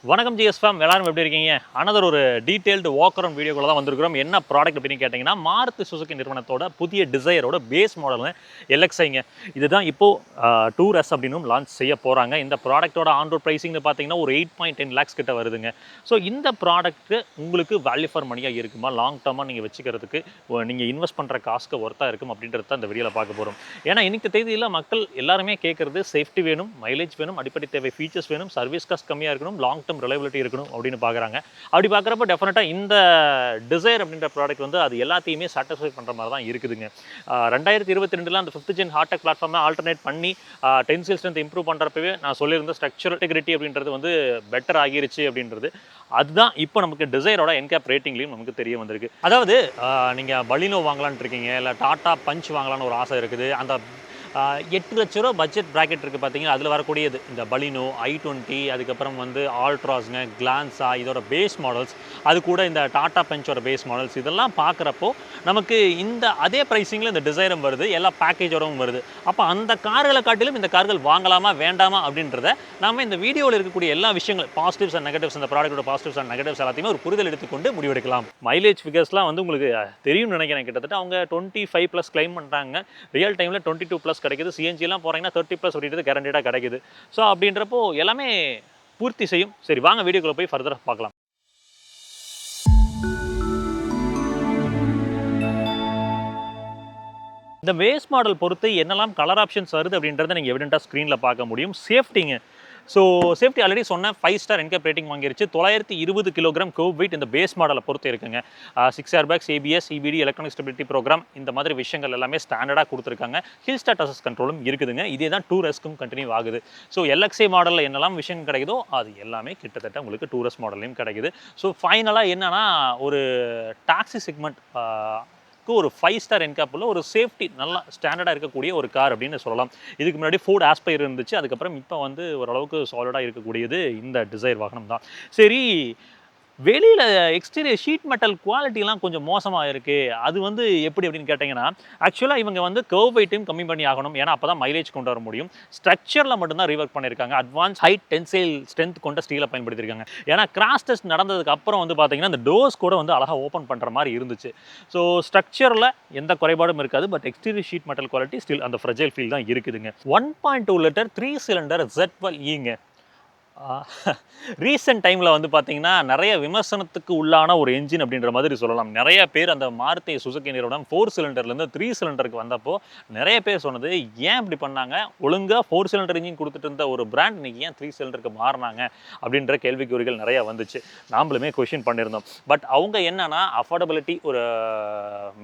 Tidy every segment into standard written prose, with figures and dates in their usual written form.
வணக்கம் ஜிஎஸ்ஃபாம், எல்லாரும் எப்படி இருக்கீங்க? அனதர் ஒரு டீடைல்டு வாக் அரவுண்ட் வீடியோக்குள்ள தான் வந்திருக்கிறோம். என்ன ப்ராடக்ட் அப்படின்னு கேட்டிங்கன்னா, மாருதி சுசுகி நிறுவனத்தோட புதிய டிசையரோட பேஸ் மாடல் எல்எக்ஸ்ஐங்க. இதுதான் இப்போ டூர் எஸ் அப்படின்னும் லான்ச் செய்ய போகிறாங்க. இந்த ப்ராடக்ட்டோட ஆன் ரோட் ப்ரைஸிங்னு பார்த்தீங்கன்னா ஒரு 8.10 lakhs கிட்ட வருதுங்க. ஸோ இந்த ப்ராடக்ட்டு உங்களுக்கு வேல்யூ ஃபார் மணியாக இருக்குமா, லாங் டர்மாக நீங்கள் வச்சுக்கிறதுக்கு நீங்கள் இன்வெஸ்ட் பண்ணுற காசுக்கு ஒர்த்தாக இருக்கும் அப்படின்றது தான் இந்த வீடியோவில் பார்க்க போகிறோம். ஏன்னா இன்னைக்கு தேதியில் மக்கள் எல்லாருமே கேட்குறது சேஃப்டி வேணும், மைலேஜ் வேணும், அடிப்படை தேவை ஃபீச்சர்ஸ் வேணும், சர்வீஸ் காஸ்ட் கம்மியாக இருக்கணும், லாங் டர்ம் ரிலையபிலிட்டி இருக்கணும் அப்படின்னு பார்க்குறாங்க. அப்படி பார்க்குறப்ப டெஃபினட்டாக இந்த டிசைர் அப்படின்ற ப்ராடக்ட் அது எல்லாத்தையுமே சாட்டிஸ்ஃபை பண்ணுற மாதிரி தான் இருக்குதுங்க. 2022 அந்த 5th gen ஹார்டெக் பிளாட்ஃபார்மை ஆல்டர்னேட் பண்ணி டென்சில் ஸ்ட்ரென்த் இம்ப்ரூவ் பண்ணுறப்பவே நான் சொல்லியிருந்த ஸ்ட்ரக்சரல் இன்டெகிரிட்டி அப்படின்றது பெட்டர் ஆகிருச்சு அப்படின்றது. அதுதான் இப்போ நமக்கு டிசைரோட என்கேப் ரேட்டிங்லையும் நமக்கு தெரிய வந்திருக்கு. அதாவது நீங்கள் பலினோ வாங்கலான்னு இருக்கீங்க, இல்லை டாடா பஞ்ச் வாங்கலான்னு ஒரு ஆசை இருக்குது. அந்த 8 லட்ச ரூபா பட்ஜெட் ப்ராக்கெட் இருக்குது பார்த்தீங்கன்னா, அதில் வரக்கூடியது இந்த பலினோ i20, அதுக்கப்புறம் ஆல்ட்ராஸ்ங்க, கிளான்ஸா, இதோட பேஸ் மாடல்ஸ், அது கூட இந்த டாடா பஞ்சோட பேஸ் மாடல்ஸ், இதெல்லாம் பார்க்குறப்போ நமக்கு இந்த அதே ப்ரைஸிங்கில் இந்த டிசைரும் வருது, எல்லா பேக்கேஜோடவும் வருது. அப்போ அந்த கார்களை காட்டிலும் இந்த கார்கள் வாங்கலாமா வேண்டாமா அப்படின்றத நம்ம இந்த வீடியோவில் இருக்கக்கூடிய எல்லா விஷயங்கள், பாசிட்டிவ்ஸ் அண்ட் நெகட்டிவ்ஸ், இந்த ப்ராடக்ட்டோட பாசிட்டிவ்ஸ் அண்ட் நெகட்டிவ்ஸ் எல்லாத்தையுமே ஒரு புரிதல் எடுத்துக்கொண்டு முடிவெடுக்கலாம். மைலேஜ் ஃபிகர்ஸ்லாம் உங்களுக்கு தெரியும்னு நினைக்கிறேன். கிட்டத்தட்ட அவங்க 25+ கிளைம் பண்ணுறாங்க. ரியல் டைமில் 22+ கிடைக்குது. சிஎன்ஜிலாம் போகிறீங்கன்னா 30+ அப்படின்றது கேரண்டடாக கிடைக்குது. ஸோ அப்படின்றப்போ எல்லாமே பூர்த்தி செய்யும். சரி, வாங்க வீடியோக்குள்ளே போய் ஃபர்தராக பார்க்கலாம். இந்த பேஸ் மாடல் பொறுத்து என்னெல்லாம் கலர் ஆப்ஷன்ஸ் வருது அப்படின்றத நீங்கள் எவிடென்ட்டாக ஸ்க்ரீனில் பார்க்க முடியும். சேஃப்டிங்க, ஸோ சேஃப்டி ஆல்ரெடி சொன்னேன், 5 ஸ்டார் என்கேப் ரேட்டிங் வாங்கிருச்சு. 920 கிலோகிராம் கர்வ் வெயிட் இந்த பேஸ் மாடலை பொறுத்து இருக்குங்க. 6 airbags, ABS, EBD, electronic stability program, இந்த மாதிரி விஷயங்கள் எல்லாமே ஸ்டாண்டர்டாக கொடுத்துருக்காங்க. ஹில் ஸ்டார்ட் அசஸ் கண்ட்ரோலும் இருக்குதுங்க. இதே தான் டூரஸ்க்கும் கண்டினியூ ஆகுது. ஸோ LXI மாடலில் என்னெல்லாம் விஷயம் கிடைக்குதோ அது எல்லாமே கிட்டத்தட்ட உங்களுக்கு டூரஸ்ட் மாடல்லையும் கிடைக்குது. ஸோ ஃபைனலாக என்னன்னா, ஒரு டாக்ஸி செக்மெண்ட் ஒரு 5 ஸ்டார் என்கேப் உள்ள ஒரு சேஃப்டி நல்லா ஸ்டாண்டர்டாக இருக்கக்கூடிய ஒரு கார் அப்படின்னு சொல்லலாம். இதுக்கு முன்னாடி ஃபோர்ட் ஆஸ்பைர் இருந்துச்சு. அதுக்கப்புறம் இப்போ ஓரளவுக்கு சாலிடாக இருக்கக்கூடியது இந்த டிசைர் வாகனம் தான். சரி, வெளியில் எக்ஸ்டீரியர் ஷீட் மெட்டல் குவாலிட்டிலாம் கொஞ்சம் மோசமாக இருக்குது. அது எப்படி அப்படின்னு கேட்டிங்கன்னா, ஆக்சுவலாக இவங்க கர்வ் வெயிட்டையும் கம்மி பண்ணி ஆகணும். ஏன்னா அப்போ தான் மைலேஜ் கொண்டு வர முடியும். ஸ்ட்ரக்சரில் மட்டும்தான் ரீவொர்க் பண்ணியிருக்காங்க. அட்வான்ஸ் ஹை டென்சைல் ஸ்ட்ரென்த் கொண்ட ஸ்டீலை பயன்படுத்தியிருக்காங்க. ஏன்னா கிராஷ் டெஸ்ட் நடந்ததுக்கு அப்புறம் பார்த்தீங்கன்னா அந்த டோர்ஸ் கூட அழகாக ஓப்பன் பண்ணுற மாதிரி இருந்துச்சு. ஸோ ஸ்ட்ரக்சரில் எந்த குறைபாடும் இருக்காது. But exterior sheet metal quality still அந்த ஃப்ரெஜைல் ஃபீல் தான் இருக்குதுங்க. 1.2 லிட்டர் 3 சிலிண்டர் Z12Eங்க. ரீசெண்ட் டைமில் பார்த்தீங்கன்னா நிறைய விமர்சனத்துக்கு உள்ளான ஒரு என்ஜின் அப்படின்ற மாதிரி சொல்லலாம். நிறைய பேர் அந்த மாருதி சுசுகி நிறுவனம் 4 சிலிண்டர்லேருந்து 3 சிலிண்டருக்கு வந்தப்போ நிறைய பேர் சொன்னது, ஏன் இப்படி பண்ணாங்க, ஒழுங்காக 4 சிலிண்டர் இன்ஜின் கொடுத்துட்டு இருந்த ஒரு பிராண்ட் இன்னைக்கு ஏன் 3 சிலிண்டருக்கு மாறினாங்க அப்படின்ற கேள்விக்குறிகள் நிறையா வந்துச்சு. நாமளுமே கொஷின் பண்ணியிருந்தோம். பட் அவங்க என்னன்னா, அஃபோர்டபிலிட்டி ஒரு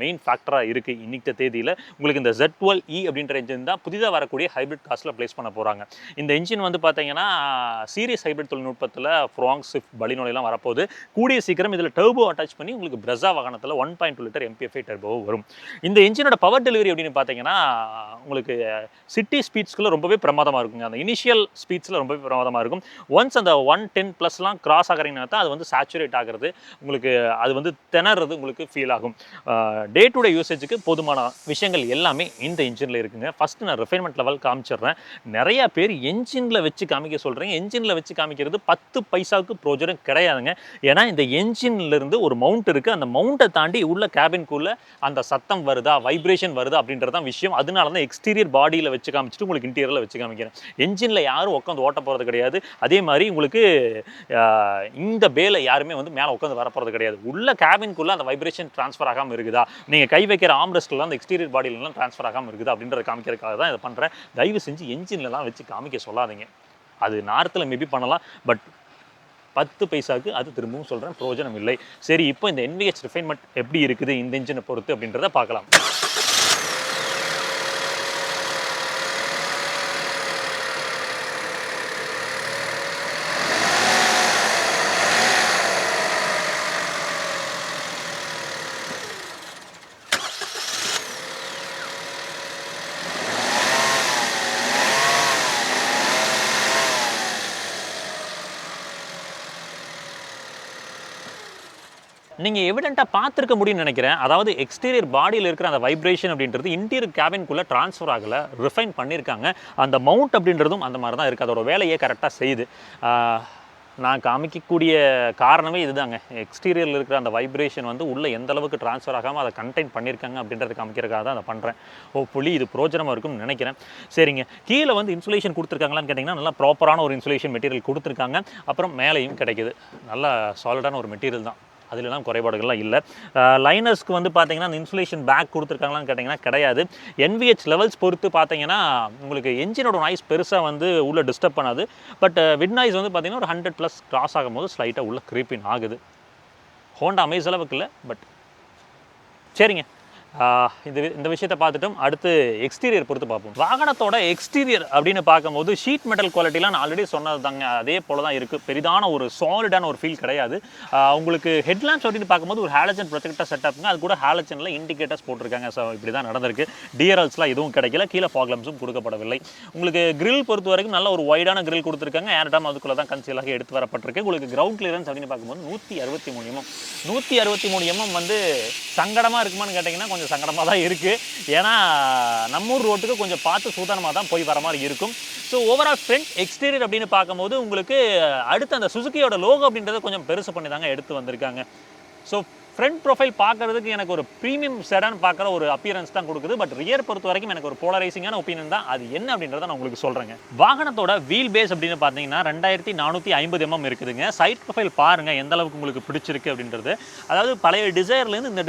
மெயின் ஃபேக்டராக இருக்குது. இன்னைக்கு தேதியில் உங்களுக்கு இந்த Z12E அப்படின்ற என்ஜின் தான் புதிதாக வரக்கூடிய ஹைப்ரிட் காஸ்ட்டில் ப்ளேஸ் பண்ண போகிறாங்க. இந்த என்ஜின் பார்த்தீங்கன்னா சீரிஸ் ஹைப்ரிட் தொழில்நுட்பத்தில் ஃப்ராங், ஸ்விஃப்ட், பலினோலாம் வரப்போகுது. கூடிய சீக்கிரம் இதில் டர்போ அட்டாச் பண்ணி உங்களுக்கு பிரஸா வாகனத்தில் 1.2 லிட்டர் MPFI டர்போ வரும். இந்த என்ஜினோட பவர் டெலிவரி அப்படின்னு பார்த்தீங்கன்னா உங்களுக்கு சிட்டி ஸ்பீட்ஸ்க்குள்ள ரொம்பவே பிரமாதமாக இருக்குங்க. அந்த இனிஷியல் ஸ்பீட்ஸில் ரொம்பவே பிரமாதமாக இருக்கும். ஒன்ஸ் அந்த 110+ கிராஸ் ஆகிறீங்கன்னா தான் அது சேச்சுரேட் ஆகிறது, உங்களுக்கு அது திணறது உங்களுக்கு ஃபீல் ஆகும். டே டு டே யூசேஜுக்கு போதுமான விஷயங்கள் எல்லாமே இந்த என்ஜினில் இருக்குங்க. ஃபஸ்ட்டு நான் ரிஃபைன்மெண்ட் லெவல் காமிச்சிடுறேன். நிறைய பேர் என்ஜினில் வச்சு காமிக்க சொல்கிறேன். என்ஜினில் வச்சு காமிக்கிறது 10 பைசாவுக்கு ப்ரோஜனம் கிடையாதுங்க. ஏன்னா இந்த என்ஜின்லேருந்து ஒரு மவுண்ட் இருக்குது. அந்த மவுண்ட்டை தாண்டி உள்ள கேபின்குள்ளே அந்த சத்தம் வருதா, வைப்ரேஷன் வருதா அப்படின்றது தான் விஷயம். அதனால தான் எக்ஸ்டீரியர் பாடியில் வச்சு காமிச்சிட்டு உங்களுக்கு இன்டீரியரில் வச்சு காமிக்கிறேன். என்ஜினில் யாரும் உட்காந்து ஓட்ட போகிறது கிடையாது. அதே மாதிரி உங்களுக்கு இந்த பேல யாருமே மேலே உட்காந்து வர போகிறது கிடையாது. உள்ள கேபின்குள்ளே அந்த வைப்ரேஷன் ட்ரான்ஸ்ஃபர் ஆகாமல் இருக்குதா, நீங்கள் கை வைக்கிற ஆம்ரெஸ்ட்லாம் அந்த எக்ஸ்டீரியர் பாடியிலலாம் ட்ரான்ஸ்ஃபர் ஆகாமல் இருக்குதா அப்படின்றத காமிக்கிறதுக்காக தான் இதை பண்ணுறேன். தயவு செஞ்சு என்ஜின்லலாம் வச்சு காமிக்க சொல்லாதீங்க. அது நார்த்தில் மேபி பண்ணலாம். பட் 10 பைசாவுக்கு அது திரும்பவும் சொல்கிறேன், பிரயோஜனம் இல்லை. சரி, இப்போ இந்த NVH ரிஃபைன்மெண்ட் எப்படி இருக்குது இந்த இன்ஜினை பொறுத்து அப்படின்றத பார்க்கலாம். நீங்கள் எவிடென்ட்டாக பார்த்துருக்க முடியும்னு நினைக்கிறேன். அதாவது எக்ஸ்டீரியர் பாடியில் இருக்கிற அந்த வைப்ரேஷன் அப்படின்றது இன்டீரியர் கேபின்குள்ளே ட்ரான்ஸ்ஃபர் ஆகலை, ரிஃபைன் பண்ணியிருக்காங்க. அந்த மவுண்ட் அப்படின்றதும் அந்த மாதிரி தான் இருக்குது. அதோட வேலையை கரெக்டாக செய்யுது. நான் காமிக்கக்கூடிய காரணமே இதுதாங்க. எக்ஸ்டீரியரில் இருக்கிற அந்த வைப்ரேஷன் வந்து உள்ளே எந்த அளவுக்கு ட்ரான்ஸ்ஃபர் ஆகாமல் அதை கண்டெயின் பண்ணியிருக்காங்க அப்படின்றத காமிக்கிறதுக்காக தான் அதை பண்ணுறேன். ஹோப்ஃபுல்லி இது பிரோஜனமாக இருக்கும்னு நினைக்கிறேன். சரிங்க, கீழே வந்து இன்சுலேஷன் கொடுத்துருக்காங்களான்னு கேட்டிங்கன்னா நல்லா ப்ராப்பரான ஒரு இன்சுலேஷன் மெட்டீரியல் கொடுத்துருக்காங்க. அப்புறம் மேலேயும் கிடைக்குது. நல்லா சாலிடான ஒரு மெட்டீரியல் தான், அதுலலாம் குறைபாடுகள்லாம் இல்லை. லைனர்ஸ்க்கு வந்து பார்த்தீங்கன்னா அந்த இன்சுலேஷன் பேக் கொடுத்துருக்காங்களான்னு கேட்டிங்கன்னா கிடையாது. NVH லெவல்ஸ் பொறுத்து பார்த்தீங்கன்னா உங்களுக்கு என்ஜினோட நாய்ஸ் பெருசாக வந்து உள்ளே டிஸ்டர்ப் பண்ணாது. பட் விட் நாய்ஸ் வந்து பார்த்தீங்கன்னா ஒரு 100+ கிராஸ் ஆகும்போது ஸ்லைட்டாக உள்ள க்ரீப்பின் ஆகுது. ஹோண்டா அமேஸ் அளவுக்கு இல்லை, பட் சரிங்க. இந்த விஷயத்தை பார்த்துட்டோம். அடுத்து எக்ஸ்டீரியர் பொறுத்து பார்ப்போம். வாகனத்தோட எக்ஸ்டீரியர் அப்படின்னு பார்க்கும்போது ஷீட் மெட்டல் குவாலிட்டிலாம் நான் ஆல்ரெடி சொன்னது தாங்க, அதே போல தான் இருக்குது. பெரிதான ஒரு சாலிடான ஒரு ஃபீல் கிடையாது. உங்களுக்கு ஹெட்லாம்ப்ஸ் அப்படின்னு பார்க்கும்போது ஒரு ஹாலஜன் ப்ரொஜெக்டர் செட்டப்ங்க, அது கூட ஹாலஜனில் இண்டிகேட்டர்ஸ் போட்டிருக்காங்க. ஸோ இப்படி தான் நடந்திருக்கு. டிஆர்எல்ஸ்லாம் எதுவும் கிடைக்கல, கீழே ஃபாக் லாம்ப்ஸும் கொடுக்கப்படவில்லை. உங்களுக்கு கிரில் பொறுத்த வரைக்கும் நல்ல ஒரு வைடான கிரில் கொடுத்துருக்காங்க. ஏர்டாம் அதுக்குள்ளே தான் கன்சீலாக எடுத்து வரப்பட்டிருக்கு. உங்களுக்கு கிரவுண்ட் கிளியரன்ஸ் அப்படின்னு பார்க்கும்போது 163 mm. 163 mm வந்து சங்கடமாக இருக்குமான்னு கேட்டிங்கன்னா கொஞ்சம் சங்கடமாக தான் இருக்குது. ஏன்னா நம்ம ஊர் ரோட்டுக்கு கொஞ்சம் பார்த்து சூதனமாக தான் போய் வர மாதிரி இருக்கும். ஸோ ஓவரால் ஃப்ரண்ட் எக்ஸ்டீரியர் அப்படின்னு பார்க்கும்போது உங்களுக்கு அடுத்து அந்த சுசுகியோட லோகோ அப்படின்றத கொஞ்சம் பெருசு பண்ணி தாங்க எடுத்து வந்திருக்காங்க. ஸோ ஃப்ரண்ட் ப்ரொஃபைல் பார்க்குறதுக்கு எனக்கு ஒரு ப்ரீமியம் செடான் பார்க்குற ஒரு அப்பியரன்ஸ் தான் கொடுக்குது. பட் ரியர் பொறுத்த வரைக்கும் எனக்கு ஒரு போலரைசிங்கான ஒப்பீனியன் தான். அது என்ன அப்படின்றத நான் உங்களுக்கு சொல்கிறேங்க. வாகனத்தோட வீல் பேஸ் அப்படின்னு பார்த்தீங்கன்னா 2450 mm இருக்குதுங்க. சைட் ப்ரொஃபைல் பாருங்கள் எந்த அளவுக்கு உங்களுக்கு பிடிச்சிருக்கு அப்படின்றது. அதாவது பழைய டிசைர்லேருந்து இந்த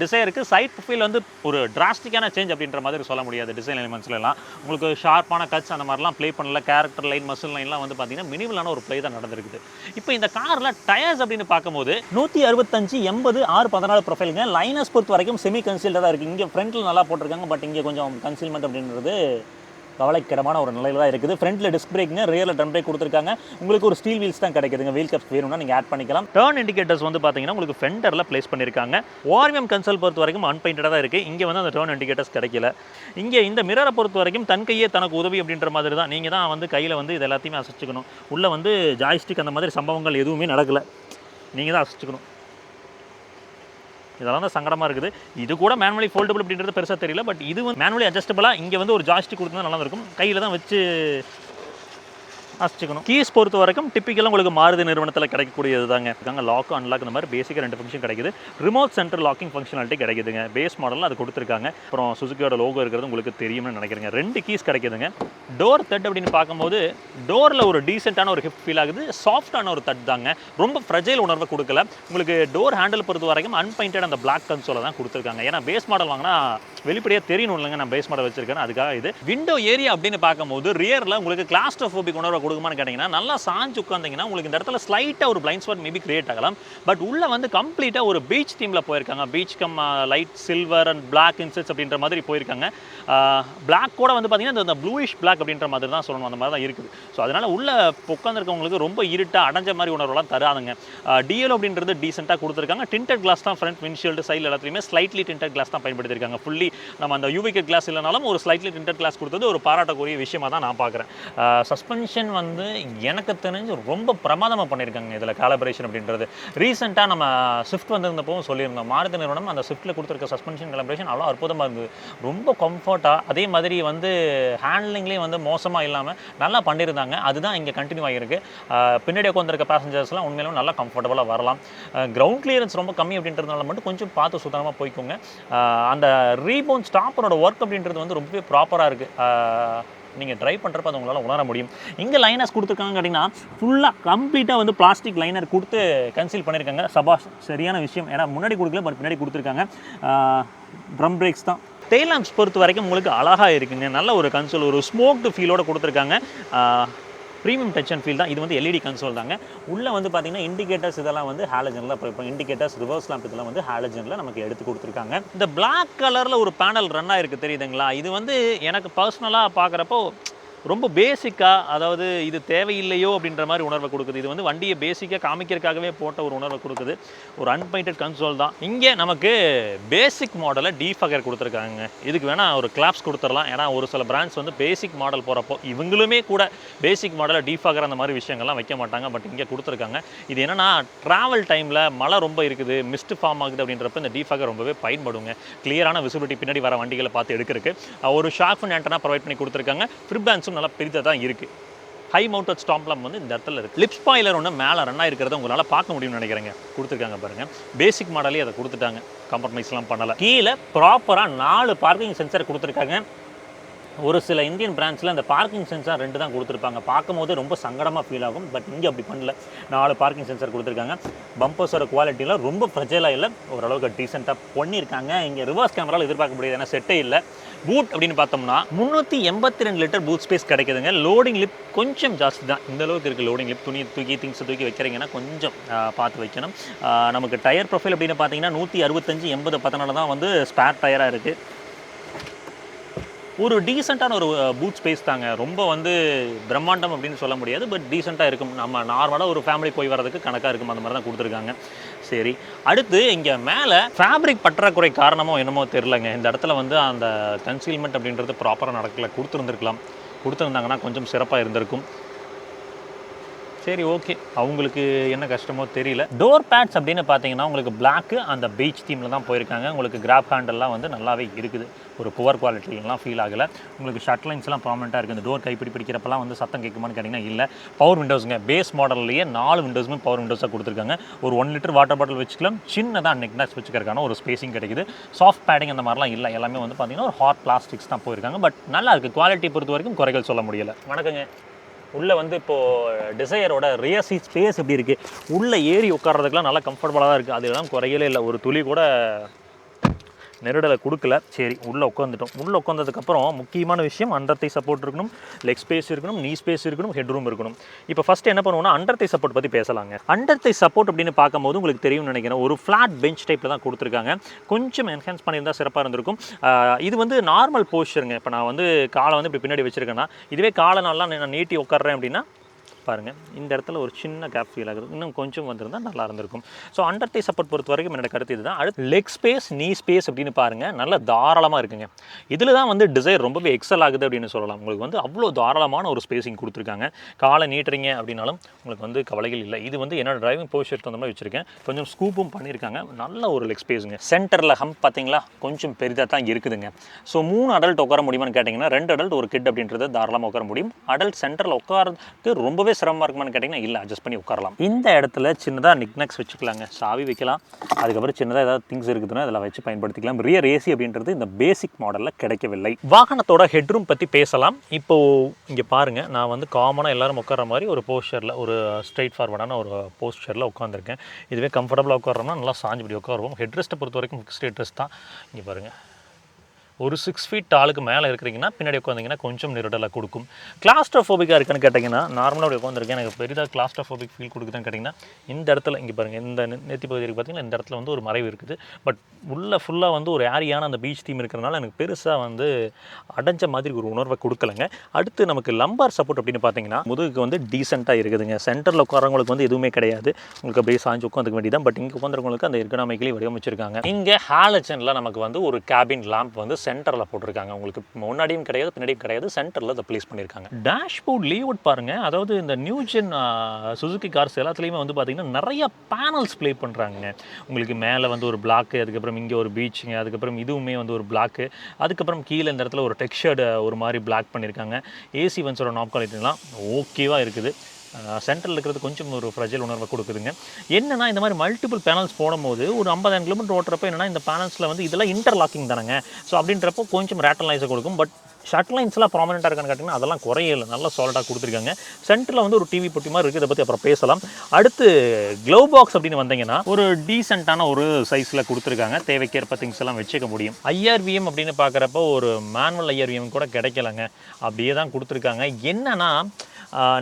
டிசைருக்கு சைட் ப்ரொஃபைல் வந்து ஒரு டிராஸ்டிக்கான சேஞ்ச் அப்படின்ற மாதிரி சொல்ல முடியாது. டிசைன் எலிமெண்ட்ஸ்லாம் உங்களுக்கு ஷார்ப்பான கட்ஸ் அந்த மாதிரிலாம் ப்ளே பண்ணல. கேரக்டர் லைன், மசில் லைன்லாம் வந்து பார்த்தீங்கன்னா மினிமலான ஒரு ப்ளே தான் நடந்திருக்குது. இப்போ இந்த காரில் டயர்ஸ் அப்படின்னு பார்க்கும்போது 165, 80, 614 ப்ரொஃபைலுங்க. லைனர்ஸ் பொறுத்த வரைக்கும் செமி கன்சீல்டாக தான் இருக்குது. இங்கே ஃப்ரண்ட்டில் நல்லா போட்டிருக்காங்க, பட் இங்கே கொஞ்சம் கன்சீல்மெண்ட் அப்படின்றது கவலைக்கிடமான ஒரு நிலையில் தான் இருக்குது. ஃப்ரண்ட்டில் டிஸ்க் பிரேக்குங்க, ரியரில் ட்ரம் பிரேக் கொடுத்துருக்காங்க. உங்களுக்கு ஒரு ஸ்டீல் வீல்ஸ் தான் கிடைக்குதுங்க. வீல் கப்ஸ் வேணும்னா நீங்கள் ஆட் பண்ணிக்கலாம். டர்ன் இண்டிகேட்டர்ஸ் வந்து பார்த்தீங்கன்னா உங்களுக்கு ஃபெண்டரில் ப்ளேஸ் பண்ணியிருக்காங்க. ORVM கன்சோல் பொறுத்த வரைக்கும் அன்பெயிண்டடாக தான் இருக்குது. இங்கே வந்து அந்த டர்ன் இண்டிகேட்டர்ஸ் கிடைக்கல. இங்கே இந்த மிரரை பொறுத்த வரைக்கும் தன் கையே தனக்கு உதவி அப்படின்ற மாதிரி தான். நீங்கள் தான் வந்து கையில் வந்து இது எல்லாத்தையுமே அசைச்சிக்கணும். உள்ளே வந்து ஜாய்ஸ்டிக் அந்த மாதிரி சம்பவங்கள் எதுவுமே நடக்கலை, நீங்கள் தான் அசைச்சிக்கணும். இதெல்லாம் தான் சங்கடமாக இருக்குது. இது கூட மேனுவலி ஃபோல்டபுள் அப்படின்றது பெருசாக தெரியல. பட் இது வந்து மேனுவலி அட்ஜஸ்டபிளாக இங்கே வந்து ஒரு ஜாய்ஸ்டிக் கொடுத்தா நல்லா இருக்கும். கையில் தான் வச்சு அசைச்சிக்கணும். கீஸ் பொறுத்த வரைக்கும் டிப்பிக்கலாக உங்களுக்கு மாருதி நிறுவனத்தில் கிடைக்கக்கூடியது தாங்க. இருக்காங்க லாக், அன்லாக் இந்த மாதிரி பேசிக்காக 2 ஃபங்க்ஷன் கிடைக்குது. ரிமோட் சென்டர் லாக்கிங் ஃபங்க்ஷனாலிட்டி கிடைக்குதுங்க. பேஸ் மாடலில் அது கொடுத்துருக்காங்க. அப்புறம் சுசுகியோட லோகோ இருக்கிறது உங்களுக்கு தெரியும்னு நினைக்கிறேங்க. 2 கீஸ் கிடைக்குதுங்க. டோர் தட் அப்படின்னு பார்க்கும்போது டோரில் ஒரு டீசெண்டான ஒரு ஹிப் ஃபீல் ஆகுது. சாஃப்டான ஒரு தட் தாங்க, ரொம்ப ஃப்ரெஜைல் உணர்வை கொடுக்கல. உங்களுக்கு டோர் ஹேண்டில் பொறுத்த வரைக்கும் அன்பெயிண்டட் அந்த பிளாக் கன்சோலை தான் கொடுத்துருக்காங்க. ஏன்னா பேஸ் மாடல் வாங்கினா வெளிப்படையாக தெரியணும் இல்லைங்க, நான் பேஸ் மாடல் வச்சிருக்கேன், அதுக்காக இது. விண்டோ ஏரியா அப்படின்னு பார்க்கும்போது ரியரில் உங்களுக்கு கிளாஸ்ட்ரோஃபோபிக் உணர்வை கொடுக்குமான்னு கேட்டிங்கன்னா நல்லா சாஞ்சு உட்காந்திங்கன்னா உங்களுக்கு இந்த இடத்துல ஸ்லைட்டாக ஒரு பிளைண்ட் ஸ்பாட் மேபி கிரியேட் ஆகலாம். பட் உள்ளே வந்து கம்ப்ளீட்டாக ஒரு பீச் தீமில் போயிருக்காங்க. Peach cum light silver and black insets அப்படின்ற மாதிரி போயிருக்காங்க. பிளாக் கூட வந்து பார்த்தீங்கன்னா இந்த ப்ளூயிஷ் பிளாக் அப்படின்ற மாதிரி தான் சொல்லணும், அந்த மாதிரி தான் இருக்குது. ஸோ அதனால் உள்ளே உட்காந்துருக்கவங்களுக்கு ரொம்ப இருட்டாக அடைஞ்ச மாதிரி உணர்வுலாம் தராதுங்க. டிஎல் அப்படின்றது டீசெண்டாக கொடுத்துருக்காங்க. டிண்டட் கிளாஸ் தான் ஃப்ரண்ட் விண்ட்ஷீல்டு சைடில் எல்லாத்துலேயுமே ஸ்லைட்லி டிண்டட் கிளாஸ் தான் பயன்படுத்தியிருக்காங்க. ஃபுல்லி நம்ம அந்த யூவி கிளாஸ் இல்லைனாலும் ஒரு ஸ்லைட்லி டிண்டட் கிளாஸ் கொடுத்தது ஒரு பாராட்டக்கூடிய விஷயமாக தான் நான் பார்க்குறேன். சஸ்பென்ஷன் வந்து எனக்கு தெரிஞ்சு ரொம்ப பிரமாதமாக பண்ணியிருக்காங்க இதில் காலிபரேஷன் அப்படின்றது. ரீசெண்டாக நம்ம ஸ்விஃப்ட் வந்திருந்தப்பவும் சொல்லியிருந்தோம், மாருதி நிறுவனம் அந்த ஸ்விஃப்ட்டில் கொடுத்துருக்க சஸ்பென்ஷன் காலிபரேஷன் அவ்வளோ அற்புதமாக இருந்தது. ரொம்ப கம்ஃபர்ட்டாக, அதே மாதிரி வந்து ஹேண்ட்லிங்லேயும் வந்து மோசமாக இல்லாமல் நல்லா பண்ணியிருந்தாங்க. அதுதான் இங்கே கண்டினியூ ஆகியிருக்கு. பின்னாடி உட்காந்துருக்க பேசஞ்சர்ஸ்லாம் உண்மையிலும் நல்லா கம்ஃபர்டபுளாக வரலாம். கிரவுண்ட் கிளியரன்ஸ் ரொம்ப கம்மி அப்படின்றதுனால மட்டும் கொஞ்சம் பார்த்து சுத்தமாக போய்க்கோங்க. அந்த ரீபவுண்ட் ஸ்டாப்பரோட ஒர்க் அப்படின்றது வந்து ரொம்பவே ப்ராப்பராக இருக்குது. நீங்கள் ட்ரைவ் பண்ணுறப்ப அது உங்களால் உணர முடியும். இங்கே லைனர்ஸ் கொடுத்துருக்காங்க கேட்டிங்கன்னா ஃபுல்லாக கம்ப்ளீட்டாக வந்து பிளாஸ்டிக் லைனர் கொடுத்து கன்சீல் பண்ணியிருக்காங்க. சபாஷ், சரியான விஷயம். ஏன்னா முன்னாடி கொடுக்கல, பட் பின்னாடி கொடுத்துருக்காங்க. ட்ரம் பிரேக்ஸ் தான். டெயில் லாம்ப்ஸ் பொறுத்த வரைக்கும் உங்களுக்கு அழகாக இருக்குங்க. நல்ல ஒரு கன்சோல், ஒரு ஸ்மோக்டு ஃபீலோடு கொடுத்துருக்காங்க. ப்ரீமியம் டச் அண்ட் ஃபீல் தான். இது வந்து எல்இடி கன்சோல் தாங்க. உள்ளே வந்து பார்த்தீங்கன்னா இண்டிகேட்டர்ஸ் இதெல்லாம் வந்து ஹாலஜனில், இப்போ இண்டிகேட்டர்ஸ், ரிவர்ஸ் லாம்ப் இதெல்லாம் வந்து ஹாலஜனில் நமக்கு எடுத்து கொடுத்துருக்காங்க. இந்த பிளாக் கலரில் ஒரு பேனல் ரன் ஆகிருக்கு தெரியுதுங்களா? இது வந்து எனக்கு பர்சனலாக பார்க்குறப்போ ரொம்ப பேசிக்காக, அதாவது இது தேவையில்லையோ அப்படின்ற மாதிரி உணர்வை கொடுக்குது. இது வந்து வண்டியை பேசிக்காக காமிக்கிறதுக்காகவே போட்ட ஒரு உணர்வை கொடுக்குது. ஒரு அன்பெயிண்டட் கன்சோல் தான். இங்கே நமக்கு பேசிக் மாடலை டீஃபகர் கொடுத்துருக்காங்க. இதுக்கு வேணால் ஒரு கிளாப்ஸ் கொடுத்துடலாம். ஏன்னா ஒரு சில பிராண்ட்ஸ் வந்து பேசிக் மாடல் போகிறப்போ இவங்களுமே கூட பேசிக் மாடலை டீஃபகர் அந்த மாதிரி விஷயங்கள்லாம் வைக்க மாட்டாங்க. பட் இங்கே கொடுத்துருக்காங்க. இது என்னென்னா ட்ராவல் டைமில் மழை ரொம்ப இருக்குது, மிஸ்ட் ஃபார்ம் ஆகுது அப்படின்றப்ப இந்த டீஃபகர் ரொம்பவே பயன்படுங்க. கிளியரான விசிபிலிட்டி பின்னாடி வர வண்டிகளை பார்த்து எடுக்கிறதுக்கு. ஒரு ஷார்ப் அண்ட் ஆண்டனா ப்ரொவைட் பண்ணி கொடுத்துருக்காங்க. ஃப்ரிப் பேண்ட்ஸும் நல்லா பெரிதாக தான் இருக்குது. ஹை மவுண்டட் ஸ்டாப் லேம்ப் வந்து இந்த இடத்துல இருக்குது. லிப் ஸ்பாயிலர் ஒன்று மேலே ரன் ஆகிருக்கிறத உங்களால் பார்க்க முடியும்னு நினைக்கிறேங்க. கொடுத்துருக்காங்க பாருங்கள், பேசிக் மாடலே அதை கொடுத்துட்டாங்க, காம்ப்ரமைஸ்லாம் பண்ணலை. கீழே ப்ராப்பராக 4 பார்க்கிங் சென்சர் கொடுத்துருக்காங்க. ஒரு சில இந்தியன் பிரான்ச்சில் அந்த பார்க்கிங் சென்சார் 2 தான் கொடுத்துருப்பாங்க. பார்க்கும்போது ரொம்ப சங்கடமாக ஃபீல் ஆகும். பட் இங்கே அப்படி பண்ணல, 4 பார்க்கிங் சென்சார் கொடுத்துருக்காங்க. பம்பர்ஸோட குவாலிட்டியில் ரொம்ப ஃப்ரெஜைலாக இல்லை, ஓரளவுக்கு டீசெண்டாக பண்ணியிருக்காங்க. இங்கே ரிவர்ஸ் கேமராவில் எதிர்பார்க்க முடியாது, ஏன்னா செட்டே இல்லை. பூட் அப்படின்னு பார்த்தோம்னா 382 லிட்டர் பூட் ஸ்பேஸ் கிடைக்குதுங்க. லோடிங் லிப் கொஞ்சம் ஜாஸ்தி தான், இந்த அளவுக்கு இருக்குது லோடிங் லிப். துணி திங்ஸ் தூக்கி வைக்கிறீங்கன்னா கொஞ்சம் பார்த்து வைக்கணும். நமக்கு டயர் ப்ரொஃபைல் அப்படின்னு பார்த்தீங்கன்னா 165 80 14 தான் வந்து ஸ்பேர் டயராக இருக்குது. ஒரு டீசெண்டான ஒரு பூட் ஸ்பேஸ் தாங்க. ரொம்ப வந்து பிரம்மாண்டம் அப்படின்னு சொல்ல முடியாது, பட் டீசெண்டாக இருக்கும். நம்ம நார்மலாக ஒரு ஃபேமிலி போய் வரதுக்கு கணக்காக இருக்கும், அந்த மாதிரி தான் கொடுத்துருக்காங்க. சரி, அடுத்து இங்கே மேலே ஃபேப்ரிக் பற்றாக்குறை காரணமோ என்னமோ தெரிலங்க, இந்த இடத்துல வந்து அந்த கன்சீல்மெண்ட் அப்படின்றது ப்ராப்பராக நடக்கல. கொடுத்துருந்தாங்கன்னா கொஞ்சம் சிறப்பாக இருந்திருக்கும். சரி, ஓகே, அவங்களுக்கு என்ன கஷ்டமோ தெரியல. டோர் பேட்ஸ் அப்படின்னு பார்த்தீங்கன்னா உங்களுக்கு பிளாக்கு அந்த பீச் தீமில் தான் போயிருக்காங்க. உங்களுக்கு கிராப் ஹேண்டல்லாம் வந்து நல்லாவே இருக்குது, ஒரு புவர் குவாலிட்டிலாம் ஃபீல் ஆகலை. உங்களுக்கு ஷட் லைன்ஸ்லாம் ப்ராமினெண்ட்டாக இருக்குது. இந்த டோர் கைப்பிடி பிடிக்கிறப்பெல்லாம் வந்து சத்தம் கேட்குமான்னு கேட்டிங்கன்னா இல்லை. பவர் விண்டோஸுங்க, பேஸ் மாடல்லையே 4 விண்டோஸுமே பவர் விண்டோஸாக கொடுத்துருக்காங்க. ஒரு 1 லிட்டர் வாட்டர் பாட்டில் வச்சுக்கலாம், சின்னதாக நெக்னாக்ஸ் வச்சுக்கிறதுக்கான ஒரு ஸ்பேஸிங் கிடைக்குது. சாஃப்ட் பேடிங் அந்த மாதிரிலாம் இல்லை, எல்லாமே வந்து பார்த்தீங்கன்னா ஒரு ஹார்ட் பிளாஸ்டிக்ஸ் தான் போயிருக்காங்க. பட் நல்லா இருக்குது, குவாலிட்டி பொறுத்த வரைக்கும் குறைகள் சொல்ல முடியலை. வணக்கங்க. உள்ளே வந்து இப்போது டிசையரோட ரியர் சீட் ஸ்பேஸ் எப்படி இருக்குது, உள்ளே ஏறி உட்கார்றதுக்குலாம் நல்லா கம்ஃபர்டபுளாக தான் இருக்குது. அதெல்லாம் குறையலே இல்லை, ஒரு துளி கூட நெருடலை கொடுக்கல. சரி, உள்ளே உட்காந்துட்டோம். உள்ளே உட்காந்ததுக்கப்புறம் முக்கியமான விஷயம், அண்டர் தை சப்போர்ட் இருக்கணும், லெக் ஸ்பேஸ் இருக்கணும், நீ ஸ்பேஸ் இருக்கணும், ஹெட் ரூம் இருக்கணும். இப்போ ஃபஸ்ட்டு என்ன பண்ணுவோம்னா அண்டர் தை சப்போர்ட் பற்றி பேசலாங்க. அண்டர் தை சப்போர்ட் அப்படின்னு பார்க்கும்போது உங்களுக்கு தெரியும்னு நினைக்கிறேன், ஒரு ஃப்ளாட் பெஞ்ச் டைப்பில் தான் கொடுத்துருக்காங்க. கொஞ்சம் என்ஹான்ஸ் பண்ணியிருந்தால் சிறப்பாக இருந்திருக்கும். இது வந்து நார்மல் போஸ்டருங்க. இப்போ நான் வந்து காலை வந்து இப்படி பின்னாடி வச்சுருக்கேன்னா, இதுவே காலை நல்லா நான் நீட்டி உட்கார்றேன் அப்படின்னா பாருங்கள், இந்த இடத்துல ஒரு சின்ன கேப் ஃபீல் ஆகுது. இன்னும் கொஞ்சம் வந்திருந்தால் நல்லா இருந்திருக்கும். ஸோ அண்டர் தை சப்போர்ட் பொறுத்த வரைக்கும் என்னோட கருத்து இதுதான். அடுத்து லெக் ஸ்பேஸ், நீ ஸ்பேஸ் அப்படின்னு பாருங்கள், நல்லா தாராளமாக இருக்குங்க. இதில் தான் வந்து டிசைர் ரொம்பவே எக்ஸல் ஆகுது அப்படின்னு சொல்லலாம். உங்களுக்கு வந்து அவ்வளோ தாராளமான ஒரு ஸ்பேஸிங் கொடுத்துருக்காங்க. காலை நீட்டுறீங்க அப்படின்னாலும் உங்களுக்கு வந்து கவலைகள் இல்லை. இது வந்து என்னோட டிரைவிங் போஸ்டர் தகுந்த மாதிரி வச்சுருக்கேன். கொஞ்சம் ஸ்கூப்பும் பண்ணியிருக்காங்க, நல்ல ஒரு லெக் ஸ்பேஸுங்க. சென்டரில் ஹம்ப் பார்த்தீங்களா, கொஞ்சம் பெரிதாக தான் இருக்குதுங்க. ஸோ 3 அடல்ட் உட்கார முடியுமான்னு கேட்டிங்கன்னா 2 அடல்ட் ஒரு கிட் அப்படின்றது தாராளமாக உட்கார முடியும். அடல்ட் சென்டரில் உட்காரதுக்கு ரொம்பவே சிரமமாக இருக்குமான்னு கேட்டிங்கன்னா இல்லை, அட்ஜஸ்ட் பண்ணி உட்காரலாம். இந்த இடத்துல சின்னதாக நிக்னக்ஸ் வச்சுக்கலாங்க, சாவி வைக்கலாம். அதுக்கப்புறம் சின்னதாக ஏதாவது திங்ஸ் இருக்குதுன்னா அதில் வச்சு பயன்படுத்திக்கலாம். ரியர் ஏசி அப்படின்றது இந்த பேசிக் மாடலில் கிடைக்கவில்லை. வாகனத்தோட ஹெட்ரூம் பற்றி பேசலாம். இப்போது இங்கே பாருங்கள், நான் வந்து காமனாக எல்லோரும் உட்கார மாதிரி ஒரு போஸ்டரில், ஒரு ஸ்ட்ரைட் ஃபார்வர்டான ஒரு போஸ்டரில் உட்காந்துருக்கேன். இதுவே கம்ஃபர்டபுளாக உட்காரோம்னா நல்லா சாஞ்சுபடி உட்காருவோம். ஹெட் ரெஸ்ட்டை பொறுத்த வரைக்கும் ஃபிக்ஸ்ட் ஹெட் ரெஸ்ட் தான். இங்கே பாருங்கள், ஒரு 6 ஃபீட் ஆளுக்கு மேலே இருக்கிறீங்கன்னா பின்னாடி உட்காந்திங்கன்னா கொஞ்சம் நெருடலாக கொடுக்கும். கிளாஸ்ட்ரோஃபோபிக்காக இருக்குன்னு கேட்டிங்கன்னா நார்மலாக அப்படி உட்காந்துருக்கேன், எனக்கு பெரிதாக கிளாஸ்ட்ரோஃபோபிக் ஃபீல் கொடுக்குதுன்னு கேட்டிங்கன்னா இந்த இடத்துல இங்கே பாருங்கள், இந்த நெத்தி பகுதிக்கு பார்த்தீங்கன்னா இந்த இடத்துல வந்து ஒரு மறைவு இருக்குது. பட் உள்ளே ஃபுல்லாக வந்து ஒரு ஏரியான அந்த பீச் தீம் இருக்கிறனால எனக்கு பெருசாக வந்து அடைஞ்ச மாதிரி ஒரு உணர்வை கொடுக்கலைங்க. அடுத்து நமக்கு லம்பார் சப்போர்ட் அப்படின்னு பார்த்தீங்கன்னா முதுகுக்கு வந்து டீசெண்டாக இருக்குதுங்க. சென்டரில் உட்காரவங்களுக்கு வந்து எதுவுமே கிடையாது, உங்களுக்கு அப்படியே சாஞ்சு உட்காந்துக்க வேண்டியதான். பட் இங்கே உட்காந்துறவங்களுக்கு அந்த எர்கனாமிக்கலி வடிவமைச்சிருக்காங்க. இங்கே ஹாலஜனில் நமக்கு வந்து ஒரு கேபின் லேம்ப் வந்து சென்டரில் போட்டிருக்காங்க. உங்களுக்கு முன்னாடியும் கிடையாது, பின்னாடியும் கிடையாது, சென்டரில் அதை ப்ளேஸ் பண்ணியிருக்காங்க. டேஷ்போர்ட் லேஅவுட் பாருங்கள், அதாவது இந்த நியூ ஜென் சுசுகி கார்ஸ் எல்லாத்துலேயுமே வந்து பார்த்திங்கன்னா நிறைய பேனல்ஸ் ப்ளே பண்ணுறாங்க. உங்களுக்கு மேலே வந்து ஒரு பிளாக்கு, அதுக்கப்புறம் இங்கே ஒரு பீச்சுங்க, அதுக்கப்புறம் இதுவுமே வந்து ஒரு பிளாக்கு, அதுக்கப்புறம் கீழே இந்த இடத்துல ஒரு டெக்ஸ்சர்டு ஒரு மாதிரி பிளாக் பண்ணியிருக்காங்க. ஏசி வன்ஸோட நாப் குவாலிட்டிலாம் ஓகேவாக இருக்குது. சென்ட்ரல் இருக்கிறது கொஞ்சம் ஒரு ஃப்ரெஜைல் உணர்வை கொடுக்குதுங்க. என்னென்னா இந்த மாதிரி மல்டிபிள் பேனல்ஸ் போடும்போது ஒரு 50,000 கிலோமீட்டர் ஓட்டுறப்போ என்னென்னா இந்த பேனல்ஸில் வந்து இதெல்லாம் இன்டர்லாக்கிங் தானேங்க. ஸோ அப்படின்றப்போ கொஞ்சம் ரேட்டல் நாய்ஸை கொடுக்கும். பட் ஷட் லைன்ஸ்லாம் ப்ராமினெண்ட்டாக இருக்கான்னு கேட்டிங்கன்னா அதெல்லாம் குறையில்லை, நல்லா சாலிடாக கொடுத்துருக்காங்க. சென்டரில் வந்து ஒரு டிவி பொட்டி மாதிரி இருக்குது, இதை பற்றி அப்புறம் பேசலாம். அடுத்து க்ளவ் பாக்ஸ் அப்படின்னு வந்தீங்கன்னா ஒரு டீசெண்டான ஒரு சைஸில் கொடுத்துருக்காங்க, தேவைக்கேற்ப திங்ஸ் எல்லாம் வச்சுக்க முடியும். ஐஆர்விஎம் அப்படின்னு பார்க்குறப்போ ஒரு மேனுவல் ஐஆர்விஎம் கூட கிடைக்கலங்க, அப்படியே தான் கொடுத்துருக்காங்க. என்னென்னா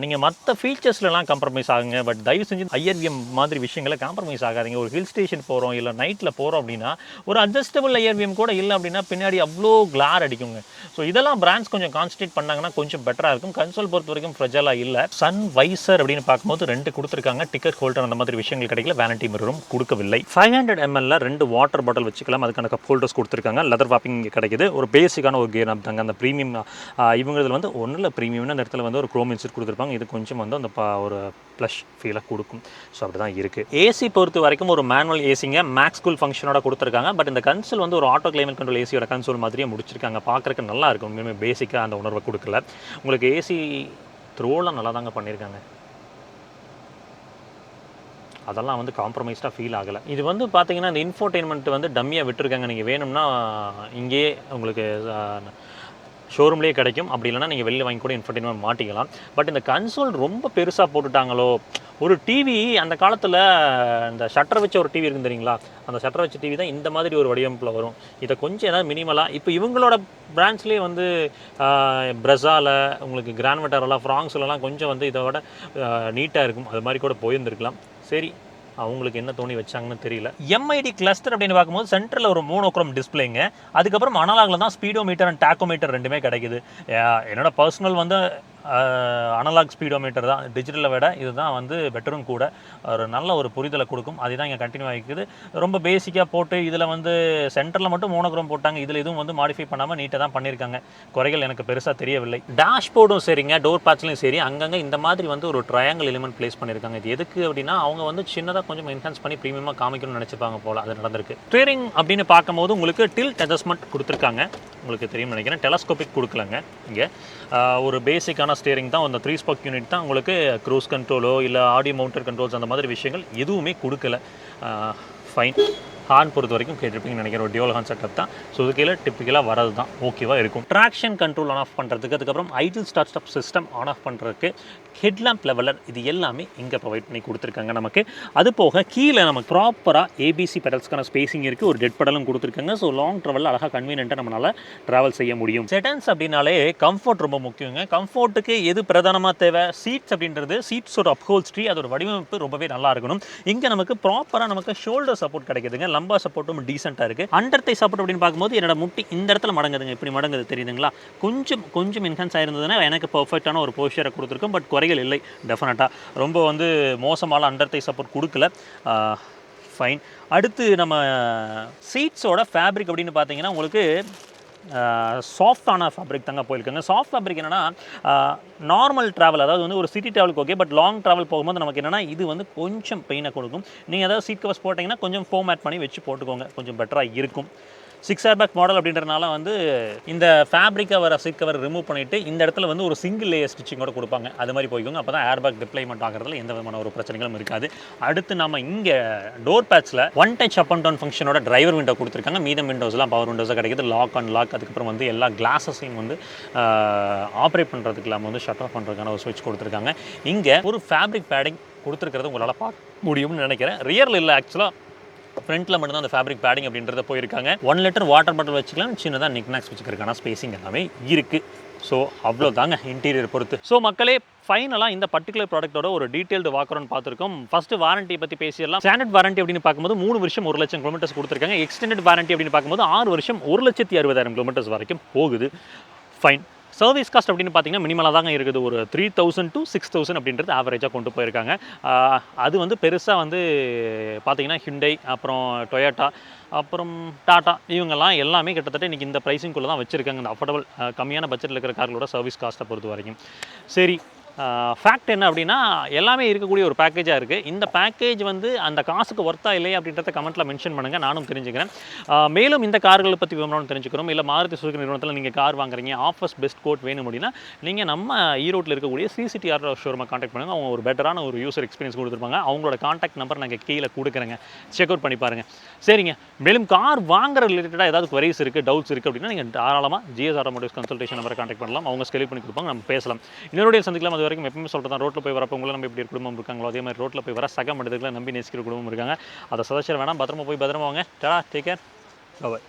நீங்கள் மற்ற ஃபீச்சர்ஸ்லாம் காம்ப்ரமைஸ் ஆகுங்க, பட் தயவு செஞ்சு ஐஆர்விஎம் மாதிரி விஷயங்களை காம்ப்ரமைஸ் ஆகாதீங்க. ஒரு ஹில் ஸ்டேஷன் போகிறோம் இல்லை நைட்டில் போகிறோம் அப்படின்னா ஒரு அட்ஜஸ்டபிள் ஐஆர்விஎம் கூட இல்லை அப்படின்னா பின்னாடி அவ்வளோ கிளார் அடிக்குங்க. ஸோ இதெல்லாம் பிராண்ட்ஸ் கொஞ்சம் கான்சன்ட்ரேட் பண்ணாங்கன்னா கொஞ்சம் பெட்டராக இருக்கும். கன்சோல் பொறுத்த வரைக்கும் ஃப்ரெஜலாக இல்லை. சன் வைசர் அப்படின்னு பார்க்கும்போது 2 கொடுத்துருக்காங்க, டிக்கெட் ஹோல்டர் அந்த மாதிரி விஷயங்கள் கிடைக்கல, வேனிட்டி மிரரும் கொடுக்கவில்லை. 500 ml 2 வாட்டர் பாட்டில் வச்சுக்கலாம், அதுக்கான கப் ஹோல்டர்ஸ் கொடுத்துருக்காங்க. லெதர் வாப்பிங் கிடைக்குது. ஒரு பேசிக்கான ஒரு கியர் அப் தாங்க. அந்த ப்ரீமியம் இவங்க வந்து ஒன்றும் இல்லை, ப்ரீமியம்னு அந்த இடத்துல வந்து ஒரு குரோம் இன்செட் கொடுத்துருப்பாங்க. இது கொஞ்சம் வந்து அந்த ஒரு ப்ளஷ் ஃபீலை கொடுக்கும். ஸோ அப்படி தான் இருக்குது. ஏசி பொறுத்த வரைக்கும் ஒரு மேனுவல் ஏசிங்க, மேக்ஸ் கூல் ஃபங்க்ஷனோட கொடுத்துருக்காங்க. பட் இந்த கன்சோல் வந்து ஒரு ஆட்டோ கிளைமேட் கண்ட்ரோல் ஏசியோட கன்சோல் மாதிரியே முடிச்சிருக்காங்க. பார்க்குறக்கு நல்லா இருக்கும், உண்மையுமே பேசிக்காக அந்த உணர்வை கொடுக்கல. உங்களுக்கு ஏசி த்ரோலாம் நல்லா தாங்க பண்ணியிருக்காங்க. அதெல்லாம் வந்து காம்ப்ரமைஸ்டாக ஃபீல் ஆகலை. இது வந்து பார்த்தீங்கன்னா இந்த இன்ஃபோடெயின்மெண்ட் வந்து டம்மியாக விட்டுருக்காங்க. நீங்கள் வேணும்னா இங்கேயே உங்களுக்கு ஷோரூம்லேயே கிடைக்கும். அப்படி இல்லைனா நீங்கள் வெளில வாங்கி கூட இன்ஃபோடெயின்மெண்ட் மாட்டிக்கலாம். பட் இந்த கன்சோல் ரொம்ப பெருசாக போட்டுட்டாங்களோ. ஒரு டிவி அந்த காலத்தில் இந்த ஷட்டர் வச்ச ஒரு டிவி இருக்குன்னு தெரியுங்களா, அந்த ஷட்டர் வச்ச டிவி தான் இந்த மாதிரி ஒரு வடிவமைப்பில் வரும். இதை கொஞ்சம் ஏதாவது மினிமலாக இப்போ இவங்களோட பிராண்ட்ஸ்லேயே வந்து பிரஸாவில் உங்களுக்கு கிராண்ட்வெட்டரெல்லாம் ஃப்ராங்ஸ்லலாம் கொஞ்சம் வந்து இதை விட நீட்டாக இருக்கும். அது மாதிரி கூட போயிருந்துருக்கலாம். சரி, அவங்களுக்கு என்ன தோணி வச்சாங்கன்னு தெரியல. எம்ஐடி கிளஸ்டர் அப்படின்னு பார்க்கும்போது சென்டரில் ஒரு மோனோக்ரோம் டிஸ்பிளேங்க. அதுக்கப்புறம் அனலாகில் தான் ஸ்பீடோமீட்டர் அண்ட் டாக்கோமீட்டர் ரெண்டுமே கிடைக்குது. என்னோட பர்சனல் வந்து அனலாக் ஸ்பீடோமீட்டர் தான் டிஜிட்டலை விட இதுதான் வந்து பெட்டரும் கூட. ஒரு நல்ல ஒரு புரிதலை கொடுக்கும். அதுதான் இங்கே கண்டினியூ ஆகிக்குது. ரொம்ப பேசிக்காக போட்டு இதில் வந்து சென்டரில் மட்டும் மோனோக்ரோம் போட்டாங்க. இதில் எதுவும் வந்து மாடிஃபை பண்ணாமல் நீட்டாக தான் பண்ணியிருக்காங்க. குறைகள் எனக்கு பெருசாக தெரியவில்லை. டேஷ்போர்டும் சரிங்க, டோர் பேட்ச்லையும் சரி அங்கங்கே இந்த மாதிரி வந்து ஒரு ட்ரையாங்கிள் எலிமெண்ட் பிளேஸ் பண்ணியிருக்காங்க. இது எதுக்கு அப்படின்னா அவங்க வந்து சின்னதாக கொஞ்சம் என்ஹான்ஸ் பண்ணி ப்ரீமியமாக காமிக்கணும்னு நினச்சிப்பாங்க போல். அது நடந்திருக்கு. ஸ்டீரிங் அப்படின்னு பார்க்கும்போது உங்களுக்கு டில்ட் அட்ஜஸ்ட்மெண்ட் கொடுத்துருக்காங்க. உங்களுக்கு தெரியும் நினைக்கிறேன். டெலஸ்கோபிக் கொடுக்கலங்க. இங்கே ஒரு பேசிக்கான ஸ்டீரிங் தான். அந்த 3 ஸ்பாக் யூனிட் தான். உங்களுக்கு க்ரூஸ் கண்ட்ரோலோ இல்லை ஆடியோ மவுண்டட் கண்ட்ரோல்ஸ் அந்த மாதிரி விஷயங்கள் எதுவுமே கொடுக்கல. ஃபைன். ஹார்ன் பொறுத்த வரைக்கும் கேட்டிருப்பீங்கன்னு நினைக்கிறேன். ஒரு டியூவல் ஹார்ன் செட்டப் தான். சுசுகியில் டிப்பிக்கலாக வரது தான். ஓகேவாக இருக்கும். ட்ராக்ஷன் கண்ட்ரோல் ஆன் ஆஃப் பண்ணுறதுக்கு, அதுக்கப்புறம் idle start stop system on off பண்ணுறதுக்கு, ஹெட்லாம்ப் லெவலர், இது எல்லாமே இங்கே ப்ரொவைட் பண்ணி கொடுத்துருக்காங்க நமக்கு. அது போக கீழே நமக்கு ப்ராப்பராக ஏபிசி பெடல்ஸ்க்கான ஸ்பேசிங் இருக்குது. ஒரு டெட் பெடலும் கொடுத்துருக்காங்க. ஸோ லாங் ட்ராவலில் அழகாக கன்வீனியன்ட்டாக நம்மளால் ட்ராவல் செய்ய முடியும். செடன்ஸ் அப்படின்னாலே கம்ஃபர்ட் ரொம்ப முக்கியங்க. கம்ஃபர்ட்டுக்கு எது பிரதானமாக தேவை? சீட்ஸ் அப்படின்றது, சீட்ஸோட அப்ஹோல்ஸ்ட்ரி, அதோட வடிவமைப்பு ரொம்பவே நல்லா இருக்கணும். இங்கே நமக்கு ப்ராப்பராக நமக்கு ஷோல்டர் சப்போர்ட் கிடைக்குதுங்க. லம்பா சப்போர்ட்டும் டீசெண்டாக இருக்குது. அண்டர் தை சப்போர்ட் அப்படின்னு பார்க்கும்போது என்னோட முட்டி இந்த இடத்துல மடங்குதுங்க. இப்படி மடங்குது தெரியுதுங்களா? கொஞ்சம் என்ஹான்ஸ் ஆயிருந்ததுன்னா எனக்கு பர்ஃபெக்டான ஒரு போஸ்டரை கொடுத்துருக்கும். பட் குறைகள் இல்லை. டெஃபினட்டாக ரொம்ப வந்து மோசமான அண்டர் தை சப்போர்ட் கொடுக்கல. ஃபைன். அடுத்து நம்ம சீட்ஸோட ஃபேப்ரிக் அப்படின்னு பார்த்தீங்கன்னா உங்களுக்கு சாஃப்டான ஃபேப்ரிக் தாங்க போயிருக்காங்க. சாஃப்ட் ஃபேப்ரிக் என்னென்னா நார்மல் ட்ராவல், அதாவது வந்து ஒரு சிட்டி ட்ராவலுக்கு ஓகே. பட் லாங் ட்ராவல் போகும்போது நமக்கு என்னென்னா இது வந்து கொஞ்சம் பெயினை கொடுக்கும். நீங்கள் ஏதாவது சீட் கவர்ஸ் போட்டிங்கன்னா கொஞ்சம் ஃபோம் ஆட் பண்ணி வச்சு போட்டுக்கோங்க. கொஞ்சம் பெட்டராக இருக்கும். 6 ஏர்பேக் மாடல் அப்படின்றனால வந்து இந்த ஃபேப்ரிக்கை வர சீட் கவர் ரிமூவ் பண்ணிவிட்டு இந்த இடத்துல வந்து ஒரு சிங்கிள் லேயர் ஸ்டிச்சிங்கோட கொடுப்பாங்க. அது மாதிரி போய்க்கோங்க. அப்போ தான் ஏர்பேக் டிப்ளைமெண்ட் ஆகிறதுல எந்த விதமான ஒரு பிரச்சனைகளும் இருக்காது. அடுத்து நம்ம இங்கே டோர் பேட்ச்சில் one touch up and down ஃபங்க்ஷனோட டிரைவர் விண்டோ கொடுத்துருக்காங்க. மீதம் விண்டோஸ்லாம் பவர் விண்டோஸாக கிடைக்குது. லாக் அண்ட் லாக், அதுக்கப்புறம் வந்து எல்லா கிளாஸஸையும் வந்து ஆப்ரேட் பண்ணுறதுக்கு இல்லாமல் வந்து ஷட் ஆஃப் பண்ணுறதுக்கான ஒரு ஸ்விட்ச் கொடுத்துருக்காங்க. இங்கே ஒரு ஃபேப்ரிக் பேடிங் கொடுத்துருக்கிறது உங்களால் பார்க்க முடியும்னு நினைக்கிறேன். ரியரில் இல்லை, ஆக்சுவலாக ஃப்ரண்ட்டில் மட்டும்தான் அந்த ஃபேப்ரிக் பேடிங் அப்படின்றத போயிருக்காங்க. 1 லிட்டர் வாட்டர் பாட்டில் வச்சுக்கலாம். சின்னதாக நிக்நாக்ஸ் வச்சுக்கிறதுக்கான ஸ்பேசிங் எல்லாமே இருக்குது. ஸோ அவ்வளோதாங்க இன்டீரியர் பொறுத்து. ஸோ மக்களே, ஃபைனலாக இந்த பர்டிகுலர் ப்ராடக்ட்டோட ஒரு டீட்டெயில்டு வாக்கரவுண்ட் பார்த்துருக்கோம். ஃபஸ்ட்டு வாரண்ட்டி பற்றி பேசிடலாம். ஸ்டாண்டர்ட் வாரண்ட்டி அப்படின்னு பார்க்கும்போது 3 வருஷம் 1 லட்சம் கிலோமீட்டர்ஸ் கொடுத்துருக்காங்க. எக்ஸ்டெண்டட் வாரண்ட்டி அப்படின்னு பார்க்கும்போது 6 வருஷம் 1,60,000 கிலோமீட்டர்ஸ் வரைக்கும் போகுது. ஃபைன். சர்வீஸ் காஸ்ட் அப்படின்னு பார்த்தீங்கன்னா மினிமலாக தாங்க இருக்குது. ஒரு 3,000 to 6,000 அப்படின்றது ஆவரேஜாக கொண்டு போயிருக்காங்க. அது வந்து பெருசாக வந்து பார்த்தீங்கன்னா ஹிண்டை, அப்புறம் டொயோட்டா, அப்புறம் டாட்டா, இவங்கெல்லாம் எல்லாமே கிட்டத்தட்ட இன்றைக்கி இந்த ப்ரைஸிங்குள்ளே தான் வச்சுருக்காங்க. இந்த அஃபோர்டபுள் கம்மியான பட்ஜெட்டில் இருக்கிற கார்களோட சர்வீஸ் காஸ்ட்டை பொறுத்த வரைக்கும். சரி, ஃபேக்ட் என்ன அப்படின்னா எல்லாமே இருக்கக்கூடிய ஒரு பேக்கேஜாக இருக்குது. இந்த பேக்கேஜ் வந்து அந்த காசுக்கு ஒர்த்தா இல்லையா அப்படின்றத கமெண்ட்டில் மென்ஷன் பண்ணுங்கள், நானும் தெரிஞ்சுக்கிறேன். மேலும் இந்த கார்களை பற்றி விவரம் தெரிஞ்சுக்கிறோம். இல்லை மாருதி சுசுகி நிறுவனத்தில் நீங்கள் கார் வாங்குறீங்க, ஆஃபர்ஸ் பெஸ்ட் கோட் வேணும் அப்படின்னா நீங்கள் நம்ம ஈரோட்டில் இருக்கக்கூடிய சிசிடிஆர் ஷோரூமை காண்டாக்ட் பண்ணுங்கள். அவங்க ஒரு பெட்டரான ஒரு யூசர் எக்ஸ்பீரியன்ஸ் கொடுத்துருப்பாங்க. அவங்களோட காண்டாக்ட் நம்பர் நாங்கள் கீழே கொடுக்குறேங்க, செக் அவுட் பண்ணி பாருங்கள். சரிங்க, மேலும் கார் வாங்குற ரிலேட்டடாக ஏதாவது குவரிஸ் இருக்குது, டவுட்ஸ் இருக்குது அப்படின்னா நீங்கள் தாராளமாக ஜிஎஸ் ஆட்டோமோட்டிவ்ஸ் கன்சல்டேஷன் நம்பரை காண்டாக்ட் பண்ணலாம். அவங்க ஸ்கெலியூட் பண்ணி கொடுப்பாங்க, நம்ம பேசலாம். இன்னொரு சந்திக்கலாம். அது வரைக்கும் எப்பவுமே சொல்கிறேன், ரோட்டில் போய் வரப்போ உங்களை நம்பி இப்படி குடும்பம் இருக்காங்களோ அதே மாதிரி ரோட்டில் போய் வர சக மனிதர்களை நம்பி நேசிக்கிற குடும்பம் இருக்காங்க. அதை சதச்சர வேணாம். பத்திரமா போய் பத்திரமா வாங்க. Take care. பாய்.